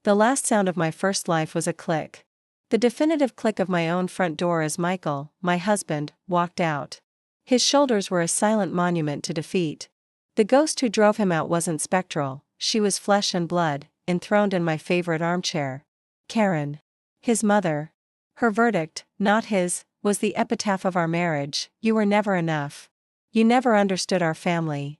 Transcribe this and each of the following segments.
The last sound of my first life was a click. The definitive click of my own front door as Michael, my husband, walked out. His shoulders were a silent monument to defeat. The ghost who drove him out wasn't spectral, she was flesh and blood, enthroned in my favorite armchair. Karen. His mother. Her verdict, not his, was the epitaph of our marriage: you were never enough. You never understood our family.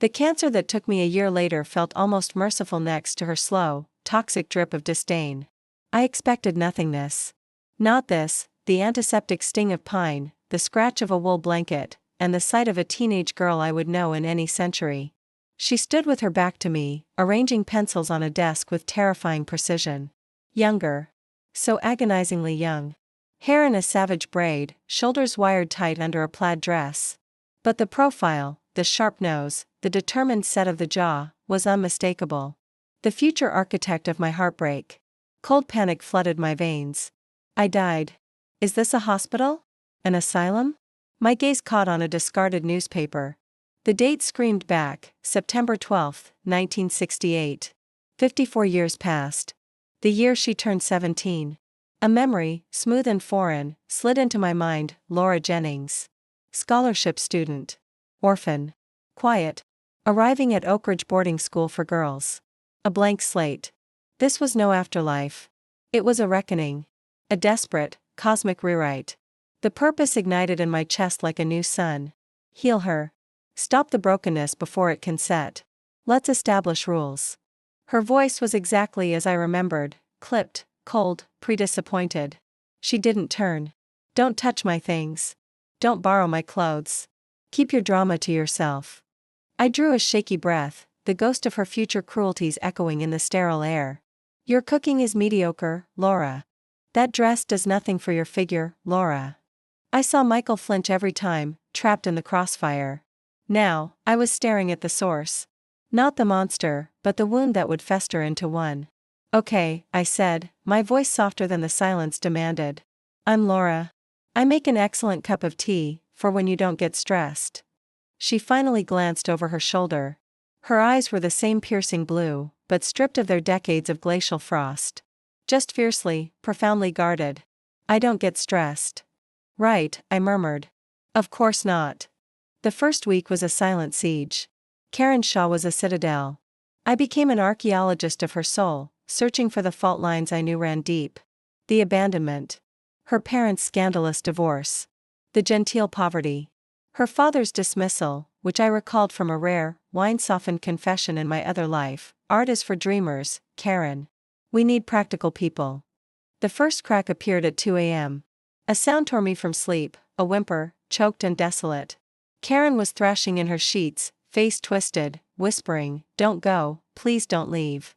The cancer that took me a year later felt almost merciful next to her slow, toxic drip of disdain. I expected nothingness. Not this, the antiseptic sting of pine, the scratch of a wool blanket, and the sight of a teenage girl I would know in any century. She stood with her back to me, arranging pencils on a desk with terrifying precision. Younger. So agonizingly young. Hair in a savage braid, shoulders wired tight under a plaid dress. But the profile, the sharp nose, the determined set of the jaw, was unmistakable. The future architect of my heartbreak. Cold panic flooded my veins. I died. Is this a hospital? An asylum? My gaze caught on a discarded newspaper. The date screamed back, September 12, 1968. 54 years passed. The year she turned 17. A memory, smooth and foreign, slid into my mind: Laura Jennings. Scholarship student. Orphan. Quiet. Arriving at Oak Ridge boarding school for girls. A blank slate. This was no afterlife. It was a reckoning. A desperate, cosmic rewrite. The purpose ignited in my chest like a new sun. Heal her. Stop the brokenness before it can set. Let's establish rules. Her voice was exactly as I remembered, clipped, cold, pre-disappointed. She didn't turn. Don't touch my things. Don't borrow my clothes. Keep your drama to yourself. I drew a shaky breath, the ghost of her future cruelties echoing in the sterile air. Your cooking is mediocre, Laura. That dress does nothing for your figure, Laura. I saw Michael flinch every time, trapped in the crossfire. Now, I was staring at the source. Not the monster, but the wound that would fester into one. Okay, I said, my voice softer than the silence demanded. I'm Laura. I make an excellent cup of tea, for when you don't get stressed. She finally glanced over her shoulder. Her eyes were the same piercing blue, but stripped of their decades of glacial frost. Just fiercely, profoundly guarded. I don't get stressed. Right, I murmured. Of course not. The first week was a silent siege. Karen Shaw was a citadel. I became an archaeologist of her soul, searching for the fault lines I knew ran deep. The abandonment. Her parents' scandalous divorce. The genteel poverty. Her father's dismissal, which I recalled from a rare, wine-softened confession in my other life. Art is for dreamers, Karen. We need practical people. The first crack appeared at 2 a.m. A sound tore me from sleep, a whimper, choked and desolate. Karen was thrashing in her sheets, face twisted, whispering, "Don't go, please don't leave."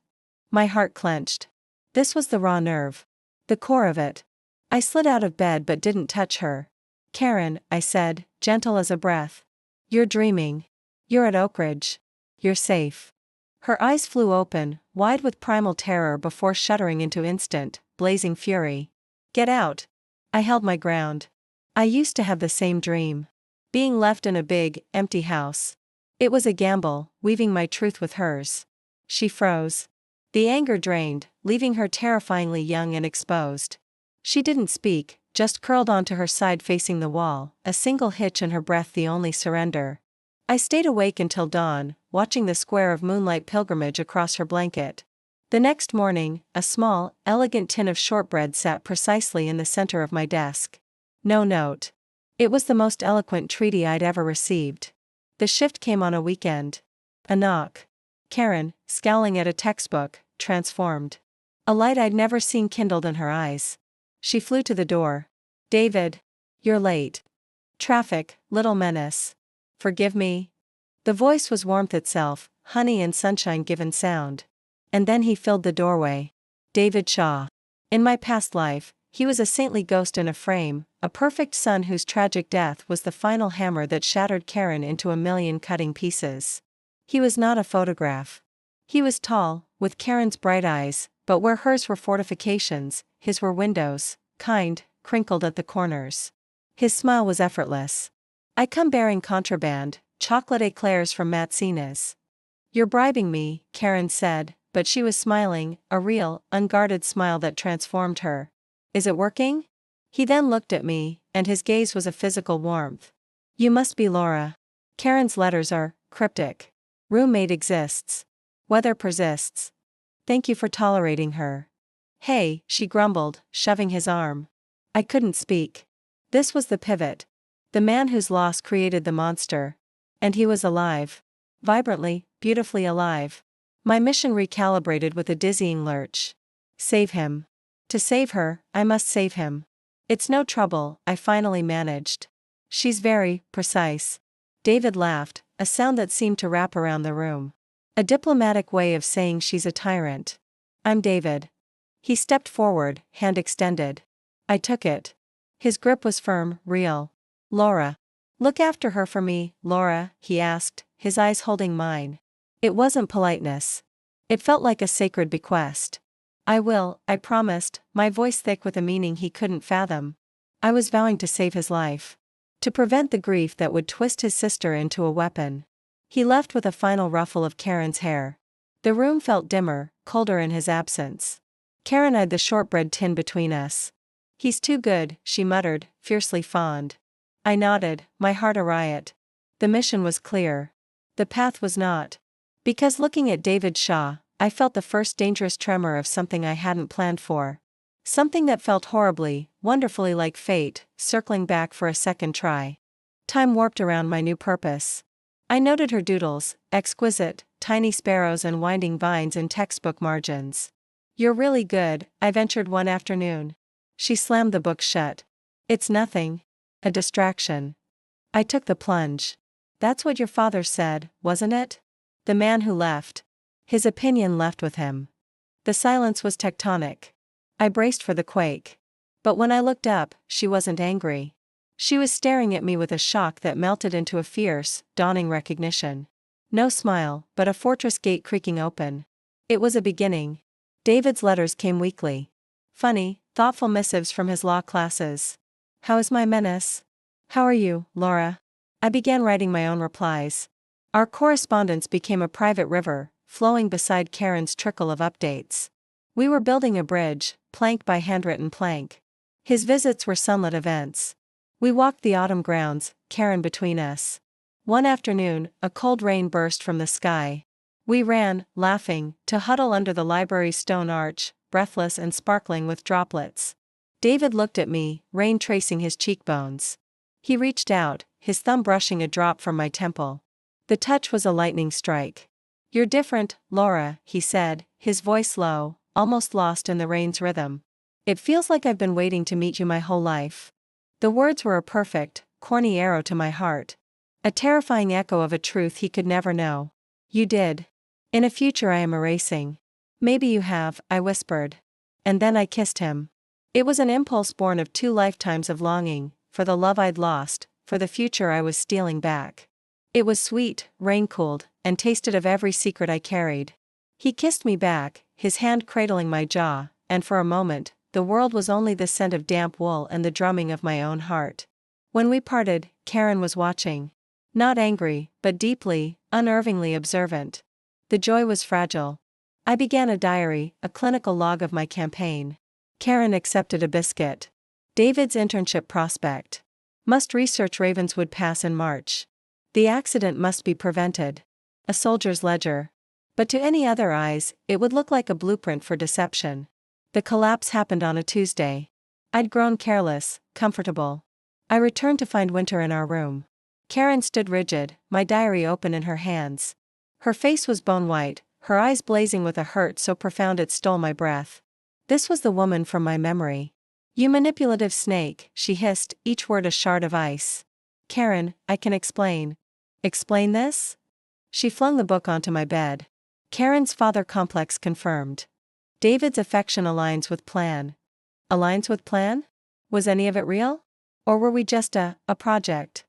My heart clenched. This was the raw nerve. The core of it. I slid out of bed but didn't touch her. Karen, I said, gentle as a breath. You're dreaming. You're at Oak Ridge. You're safe. Her eyes flew open, wide with primal terror before shuddering into instant, blazing fury. Get out. I held my ground. I used to have the same dream. Being left in a big, empty house. It was a gamble, weaving my truth with hers. She froze. The anger drained, leaving her terrifyingly young and exposed. She didn't speak, just curled onto her side facing the wall, a single hitch in her breath the only surrender. I stayed awake until dawn, watching the square of moonlight pilgrimage across her blanket. The next morning, a small, elegant tin of shortbread sat precisely in the center of my desk. No note. It was the most eloquent treaty I'd ever received. The shift came on a weekend. A knock. Karen, scowling at a textbook, transformed. A light I'd never seen kindled in her eyes. She flew to the door. David. You're late. Traffic, little menace. Forgive me. The voice was warmth itself, honey and sunshine given sound. And then he filled the doorway. David Shaw. In my past life, he was a saintly ghost in a frame, a perfect son whose tragic death was the final hammer that shattered Karen into a million cutting pieces. He was not a photograph. He was tall, with Karen's bright eyes, but where hers were fortifications, his were windows, kind, crinkled at the corners. His smile was effortless. I come bearing contraband, chocolate eclairs from Mazzina's. You're bribing me, Karen said, but she was smiling, a real, unguarded smile that transformed her. Is it working? He then looked at me, and his gaze was a physical warmth. You must be Laura. Karen's letters are cryptic. Roommate exists. Weather persists. Thank you for tolerating her. Hey, she grumbled, shoving his arm. I couldn't speak. This was the pivot. The man whose loss created the monster. And he was alive. Vibrantly, beautifully alive. My mission recalibrated with a dizzying lurch. Save him. To save her, I must save him. It's no trouble, I finally managed. She's very precise. David laughed, a sound that seemed to wrap around the room. A diplomatic way of saying she's a tyrant. I'm David. He stepped forward, hand extended. I took it. His grip was firm, real. Laura. Look after her for me, Laura, he asked, his eyes holding mine. It wasn't politeness. It felt like a sacred bequest. I will, I promised, my voice thick with a meaning he couldn't fathom. I was vowing to save his life. To prevent the grief that would twist his sister into a weapon. He left with a final ruffle of Karen's hair. The room felt dimmer, colder in his absence. Karen eyed the shortbread tin between us. He's too good, she muttered, fiercely fond. I nodded, my heart a riot. The mission was clear. The path was not. Because looking at David Shaw, I felt the first dangerous tremor of something I hadn't planned for. Something that felt horribly, wonderfully like fate, circling back for a second try. Time warped around my new purpose. I noted her doodles, exquisite, tiny sparrows and winding vines in textbook margins. You're really good, I ventured one afternoon. She slammed the book shut. It's nothing. A distraction. I took the plunge. That's what your father said, wasn't it? The man who left. His opinion left with him. The silence was tectonic. I braced for the quake. But when I looked up, she wasn't angry. She was staring at me with a shock that melted into a fierce, dawning recognition. No smile, but a fortress gate creaking open. It was a beginning. David's letters came weekly. Funny, thoughtful missives from his law classes. How is my menace? How are you, Laura? I began writing my own replies. Our correspondence became a private river, flowing beside Karen's trickle of updates. We were building a bridge, plank by handwritten plank. His visits were sunlit events. We walked the autumn grounds, Karen between us. One afternoon, a cold rain burst from the sky. We ran, laughing, to huddle under the library's stone arch, breathless and sparkling with droplets. David looked at me, rain tracing his cheekbones. He reached out, his thumb brushing a drop from my temple. The touch was a lightning strike. You're different, Laura, he said, his voice low, almost lost in the rain's rhythm. It feels like I've been waiting to meet you my whole life. The words were a perfect, corny arrow to my heart. A terrifying echo of a truth he could never know. You did. In a future I am erasing. Maybe you have, I whispered. And then I kissed him. It was an impulse born of 2 lifetimes of longing, for the love I'd lost, for the future I was stealing back. It was sweet, rain-cooled, and tasted of every secret I carried. He kissed me back, his hand cradling my jaw, and for a moment, the world was only the scent of damp wool and the drumming of my own heart. When we parted, Karen was watching. Not angry, but deeply, unnervingly observant. The joy was fragile. I began a diary, a clinical log of my campaign. Karen accepted a biscuit. David's internship prospect. Must research Ravenswood Pass in March. The accident must be prevented. A soldier's ledger. But to any other eyes, it would look like a blueprint for deception. The collapse happened on a Tuesday. I'd grown careless, comfortable. I returned to find winter in our room. Karen stood rigid, my diary open in her hands. Her face was bone white, her eyes blazing with a hurt so profound it stole my breath. This was the woman from my memory. You manipulative snake, she hissed, each word a shard of ice. Karen, I can explain. Explain this? She flung the book onto my bed. Karen's father complex confirmed. David's affection aligns with plan. Aligns with plan? Was any of it real? Or were we just a project?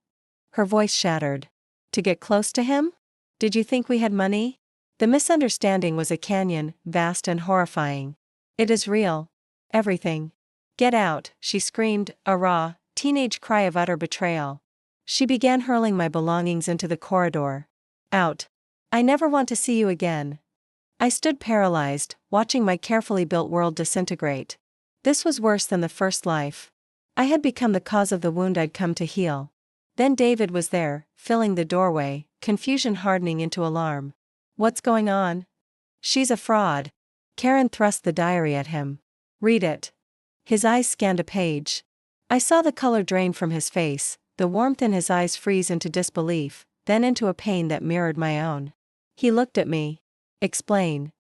Her voice shattered. To get close to him? Did you think we had money? The misunderstanding was a canyon, vast and horrifying. It is real. Everything. Get out, she screamed, a raw, teenage cry of utter betrayal. She began hurling my belongings into the corridor. Out. I never want to see you again. I stood paralyzed, watching my carefully built world disintegrate. This was worse than the first life. I had become the cause of the wound I'd come to heal. Then David was there, filling the doorway, confusion hardening into alarm. "What's going on?" "She's a fraud." Karen thrust the diary at him. "Read it." His eyes scanned a page. I saw the color drain from his face, the warmth in his eyes freeze into disbelief, then into a pain that mirrored my own. He looked at me. "Explain."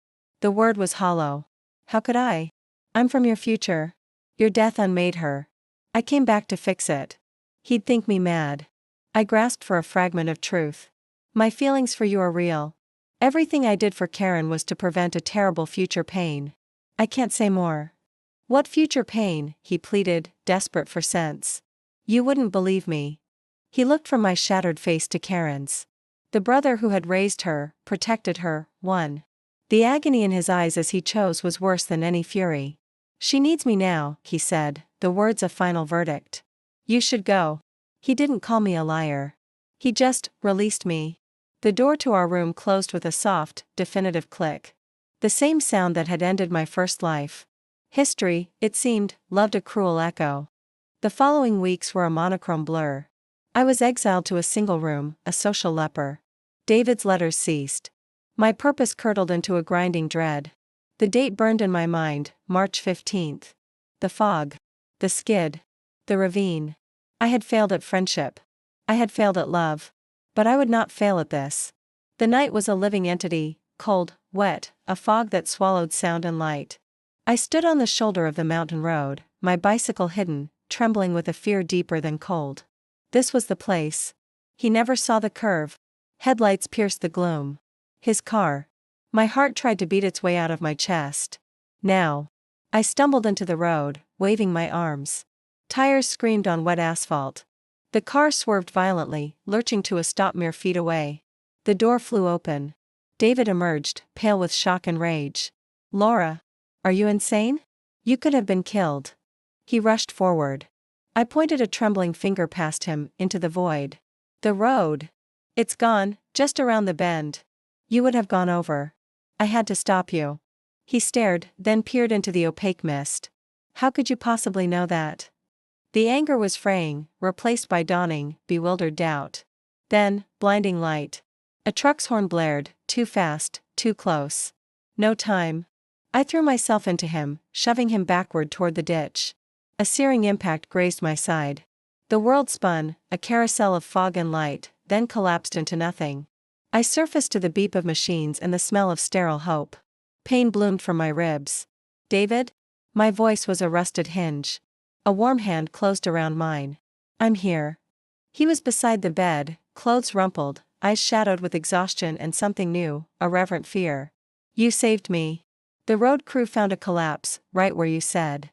The word was hollow. "How could I? I'm from your future. Your death unmade her. I came back to fix it." He'd think me mad. I grasped for a fragment of truth. "My feelings for you are real. Everything I did for Karen was to prevent a terrible future pain." "I can't say more." "What future pain?" he pleaded, desperate for sense. "You wouldn't believe me." He looked from my shattered face to Karen's. The brother who had raised her, protected her, won. The agony in his eyes as he chose was worse than any fury. "She needs me now," he said, the words a final verdict. "You should go." He didn't call me a liar. He just released me. The door to our room closed with a soft, definitive click. The same sound that had ended my first life. History, it seemed, loved a cruel echo. The following weeks were a monochrome blur. I was exiled to a single room, a social leper. David's letters ceased. My purpose curdled into a grinding dread. The date burned in my mind, March 15th. The fog. The skid. The ravine. I had failed at friendship. I had failed at love. But I would not fail at this. The night was a living entity, cold, wet, a fog that swallowed sound and light. I stood on the shoulder of the mountain road, my bicycle hidden, trembling with a fear deeper than cold. This was the place. He never saw the curve. Headlights pierced the gloom. His car. My heart tried to beat its way out of my chest. Now. I stumbled into the road, waving my arms. Tires screamed on wet asphalt. The car swerved violently, lurching to a stop mere feet away. The door flew open. David emerged, pale with shock and rage. "Laura. Are you insane? You could have been killed." He rushed forward. I pointed a trembling finger past him, into the void. "The road. It's gone, just around the bend. You would have gone over. I had to stop you." He stared, then peered into the opaque mist. "How could you possibly know that?" The anger was fraying, replaced by dawning, bewildered doubt. Then, blinding light. A truck's horn blared, too fast, too close. No time. I threw myself into him, shoving him backward toward the ditch. A searing impact grazed my side. The world spun, a carousel of fog and light, then collapsed into nothing. I surfaced to the beep of machines and the smell of sterile hope. Pain bloomed from my ribs. "David?" My voice was a rusted hinge. A warm hand closed around mine. "I'm here." He was beside the bed, clothes rumpled, eyes shadowed with exhaustion and something new, a reverent fear. "You saved me. The road crew found a collapse, right where you said."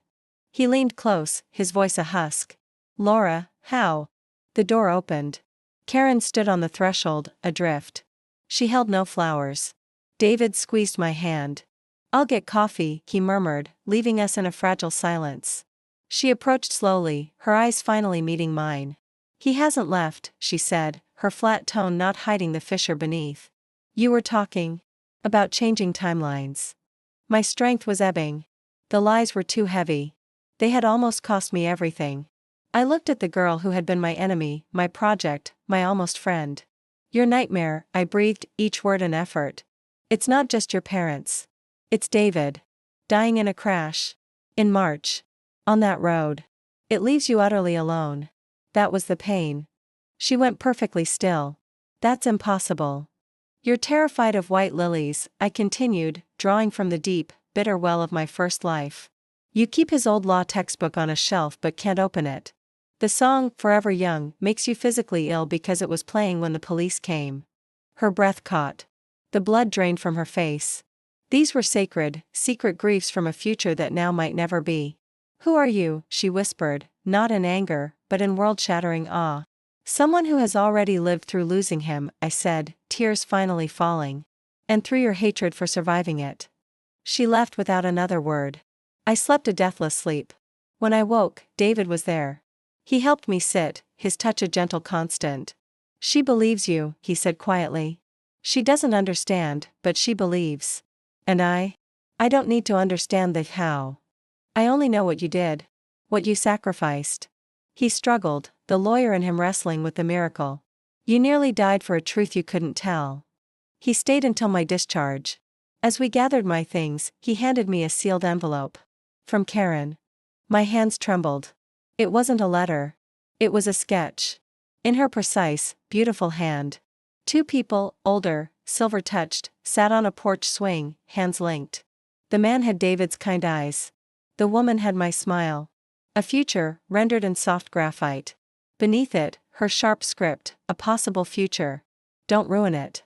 He leaned close, his voice a husk. "Laura, how?" The door opened. Karen stood on the threshold, adrift. She held no flowers. David squeezed my hand. "I'll get coffee," he murmured, leaving us in a fragile silence. She approached slowly, her eyes finally meeting mine. "He hasn't left," she said, her flat tone not hiding the fissure beneath. "You were talking about changing timelines." My strength was ebbing. The lies were too heavy. They had almost cost me everything. I looked at the girl who had been my enemy, my project, my almost friend. "Your nightmare," I breathed, each word an effort. "It's not just your parents. It's David. Dying in a crash. In March. On that road. It leaves you utterly alone." That was the pain. She went perfectly still. "That's impossible." "You're terrified of white lilies," I continued, drawing from the deep, bitter well of my first life. "You keep his old law textbook on a shelf but can't open it. The song, Forever Young, makes you physically ill because it was playing when the police came." Her breath caught. The blood drained from her face. These were sacred, secret griefs from a future that now might never be. "Who are you?" she whispered, not in anger, but in world-shattering awe. "Someone who has already lived through losing him," I said, tears finally falling. "And through your hatred for surviving it." She left without another word. I slept a deathless sleep. When I woke, David was there. He helped me sit, his touch a gentle constant. "She believes you," he said quietly. "She doesn't understand, but she believes." And I don't need to understand the how. I only know what you did. What you sacrificed. He struggled, the lawyer in him wrestling with the miracle. You nearly died for a truth you couldn't tell. He stayed until my discharge. As we gathered my things, he handed me a sealed envelope. From Karen. My hands trembled. It wasn't a letter. It was a sketch. In her precise, beautiful hand. Two people, older, silver-touched, sat on a porch swing, hands linked. The man had David's kind eyes. The woman had my smile. A future, rendered in soft graphite. Beneath it, her sharp script, a possible future. Don't ruin it.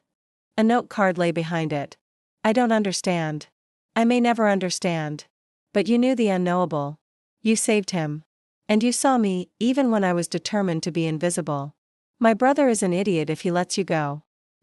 A note card lay behind it. I don't understand. I may never understand. But you knew the unknowable. You saved him. And you saw me, even when I was determined to be invisible. My brother is an idiot if he lets you go.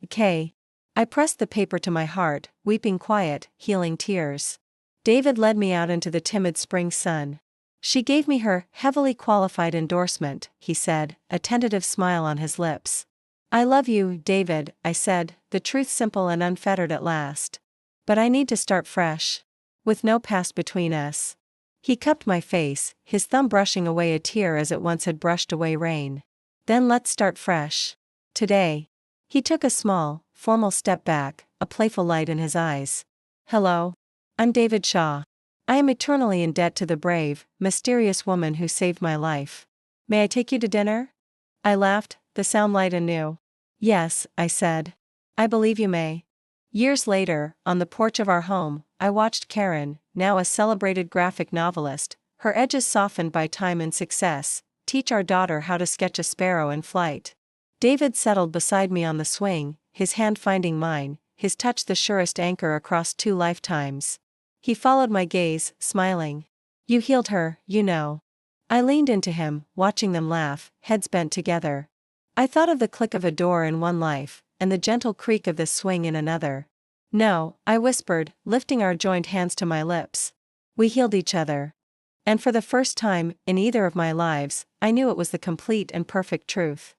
K. I pressed the paper to my heart, weeping quiet, healing tears. David led me out into the timid spring sun. She gave me her heavily qualified endorsement, he said, a tentative smile on his lips. I love you, David, I said, the truth simple and unfettered at last. But I need to start fresh. With no past between us. He cupped my face, his thumb brushing away a tear as it once had brushed away rain. Then let's start fresh. Today. He took a small, formal step back, a playful light in his eyes. Hello. I'm David Shaw. I am eternally in debt to the brave, mysterious woman who saved my life. May I take you to dinner? I laughed, the sound light and new. Yes, I said. I believe you may. Years later, on the porch of our home, I watched Karen, now a celebrated graphic novelist, her edges softened by time and success, teach our daughter how to sketch a sparrow in flight. David settled beside me on the swing, his hand finding mine, his touch the surest anchor across 2 lifetimes. He followed my gaze, smiling. You healed her, you know. I leaned into him, watching them laugh, heads bent together. I thought of the click of a door in one life, and the gentle creak of the swing in another. No, I whispered, lifting our joined hands to my lips. We healed each other. And for the first time, in either of my lives, I knew it was the complete and perfect truth.